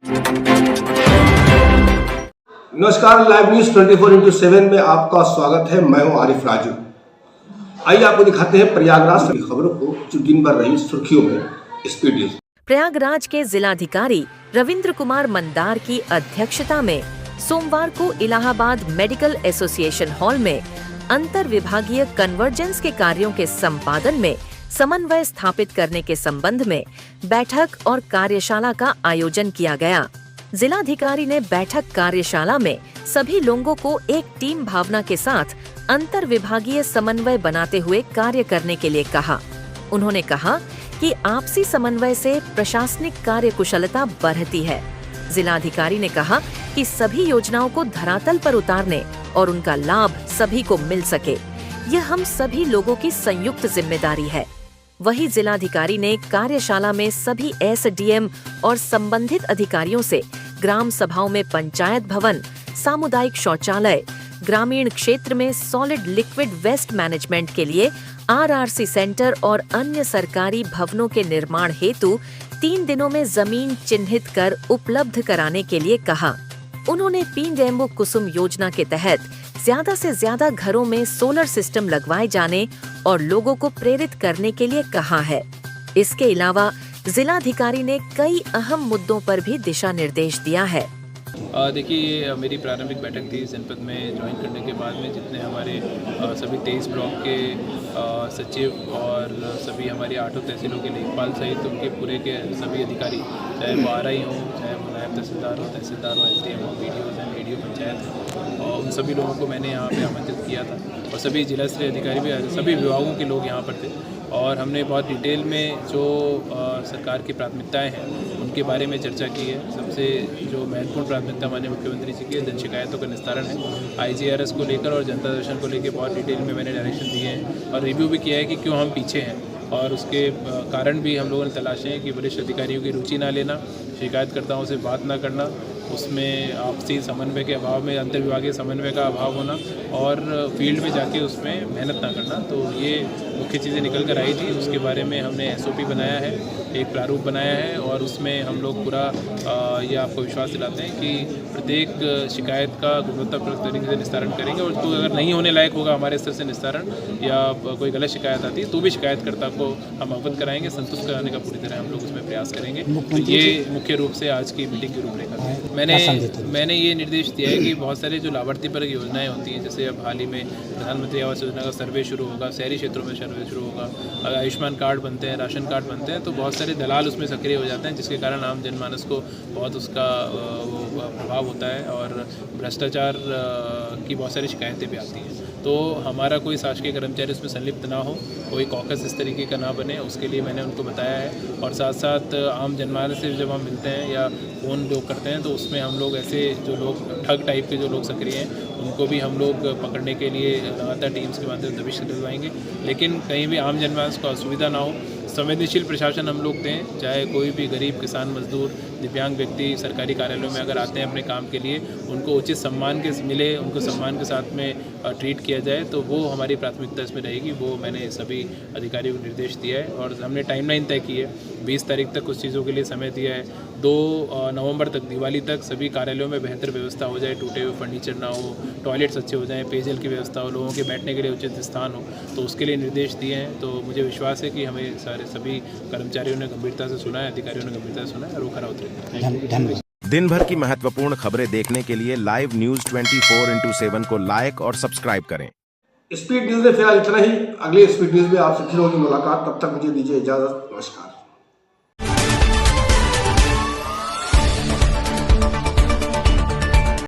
नमस्कार, live news 24x7 में आपका स्वागत है। मैं हूं आरिफ राजू। आइए आपको दिखाते हैं प्रयागराज की खबरों को जो दिन भर रही सुर्खियों में। Speed news. प्रयागराज के जिलाधिकारी रविंद्र कुमार मंदार की अध्यक्षता में सोमवार को इलाहाबाद मेडिकल एसोसिएशन हॉल में अंतर विभागीय कन्वर्जेंस के कार्यों के संपादन में समन्वय स्थापित करने के संबंध में बैठक और कार्यशाला का आयोजन किया गया। जिलाधिकारी ने बैठक कार्यशाला में सभी लोगों को एक टीम भावना के साथ अंतर विभागीय समन्वय बनाते हुए कार्य करने के लिए कहा। उन्होंने कहा कि आपसी समन्वय से प्रशासनिक कार्य कुशलता बढ़ती है। जिलाधिकारी ने कहा कि सभी योजनाओं को धरातल पर उतारने और उनका लाभ सभी को मिल सके, यह हम सभी लोगों की संयुक्त जिम्मेदारी है। वहीं जिलाधिकारी ने कार्यशाला में सभी एसडीएम और संबंधित अधिकारियों से ग्राम सभाओं में पंचायत भवन, सामुदायिक शौचालय, ग्रामीण क्षेत्र में सॉलिड लिक्विड वेस्ट मैनेजमेंट के लिए आरआरसी सेंटर और अन्य सरकारी भवनों के निर्माण हेतु 3 दिनों में जमीन चिन्हित कर उपलब्ध कराने के लिए कहा। उन्होंने पीएम कुसुम योजना के तहत ज्यादा से ज्यादा घरों में सोलर सिस्टम लगवाए जाने और लोगों को प्रेरित करने के लिए कहा है। इसके अलावा जिलाधिकारी ने कई अहम मुद्दों पर भी दिशा निर्देश दिया है। देखिए, ये मेरी प्रारंभिक बैठक थी जनपद में ज्वाइन करने के बाद में, जितने हमारे सभी 23 ब्लॉक के सचिव और सभी हमारी 8 तहसीलों के लेखपाल सहित उनके पूरे के सभी अधिकारी, चाहे वो आरआई हों, चाहे वो नायब तहसीलदार हो, एसडीएम हो, बीडीओ हैं, बीडीओ पंचायत, और उन सभी लोगों को मैंने यहाँ पे आमंत्रित किया था और सभी जिला स्तरीय अधिकारी भी, सभी विभागों के लोग यहाँ पर थे और हमने बहुत डिटेल में जो सरकार की प्राथमिकताएं हैं उनके बारे में चर्चा की है। सबसे जो महत्वपूर्ण प्राथमिकता माननीय मुख्यमंत्री जी की जन शिकायतों का निस्तारण है। आईजीआरएस को लेकर और जनता दर्शन को लेकर बहुत डिटेल में मैंने डायरेक्शन दिए हैं और रिव्यू भी किया है कि क्यों हम पीछे हैं और उसके कारण भी हम लोगों ने तलाशे हैं कि वरिष्ठ अधिकारियों की रुचि ना लेना, शिकायतकर्ताओं से बात ना करना, उसमें आपसी समन्वय के अभाव में अंतर विभागीय समन्वय का अभाव होना और फील्ड में जाके उसमें मेहनत ना करना। तो ये मुख्य चीज़ें निकल कर आई थी। उसके बारे में हमने एसओपी बनाया है, एक प्रारूप बनाया है और उसमें हम लोग पूरा ये आपको विश्वास दिलाते हैं कि प्रत्येक शिकायत का गुणवत्तापूर्ण तरीके से निस्तारण करेंगे और तो अगर नहीं होने लायक होगा हमारे स्तर से निस्तारण या कोई गलत शिकायत आती है तो भी शिकायतकर्ता को हम अवगत कराएंगे, संतुष्ट कराने का पूरी तरह हम लोग उसमें प्रयास करेंगे। तो ये मुख्य रूप से आज की मीटिंग की रूपरेखा है। मैंने ये निर्देश दिया है कि बहुत सारे जो लाभार्थी पर योजनाएं होती हैं, जैसे अब हाल ही में प्रधानमंत्री आवास योजना का सर्वे शुरू होगा, शहरी क्षेत्रों में सर्वे शुरू होगा, अगर आयुष्मान कार्ड बनते हैं, राशन कार्ड बनते हैं तो बहुत सारे दलाल उसमें सक्रिय हो जाते हैं, जिसके कारण आम जनमानस को बहुत उसका प्रभाव होता है और भ्रष्टाचार की बहुत सारी शिकायतें भी आती हैं। तो हमारा कोई शासकीय कर्मचारी उसमें संलिप्त ना हो, कोई कॉकस इस तरीके का ना बने, उसके लिए मैंने उनको बताया है। और साथ साथ आम जनमानस से जब हम मिलते हैं या फ़ोन लोग करते हैं तो उसमें हम लोग ऐसे जो लोग ठग टाइप के जो लोग सक्रिय हैं उनको भी हम लोग पकड़ने के लिए लगातार टीम्स के माध्यम से दबिश दिलवाएंगे, लेकिन कहीं भी आम जनमानस को असुविधा ना हो। संवेदनशील प्रशासन हम लोग दें, चाहे कोई भी गरीब, किसान, मजदूर, दिव्यांग व्यक्ति सरकारी कार्यालयों में अगर आते हैं अपने काम के लिए, उनको उचित सम्मान के मिले, उनको सम्मान के साथ में ट्रीट किया जाए, तो वो हमारी प्राथमिकता इसमें रहेगी। वो मैंने सभी अधिकारियों को निर्देश दिया है और हमने टाइमलाइन तय की है। 20 तारीख तक कुछ चीज़ों के लिए समय दिया है। 2 नवंबर तक, दिवाली तक सभी कार्यालयों में बेहतर व्यवस्था हो जाए, टूटे हुए फर्नीचर ना हो, टॉयलेट्स अच्छे हो जाएं, पेयजल की व्यवस्था हो, लोगों के बैठने के लिए उचित स्थान हो, तो उसके लिए निर्देश दिए हैं। तो मुझे विश्वास है कि हमें सभी कर्मचारियों ने गंभीरता से सुना है, अधिकारियों ने गंभीरता से सुना है और वो खरा उतरेंगे। दिन भर की महत्वपूर्ण खबरें देखने के लिए लाइव न्यूज 24x7 को लाइक और सब्सक्राइब करें। स्पीड न्यूज में फिलहाल इतना ही। अगले स्पीड न्यूज में आपसे फिर होगी मुलाकात। तब तक मुझे दीजिए इजाजत। नमस्कार।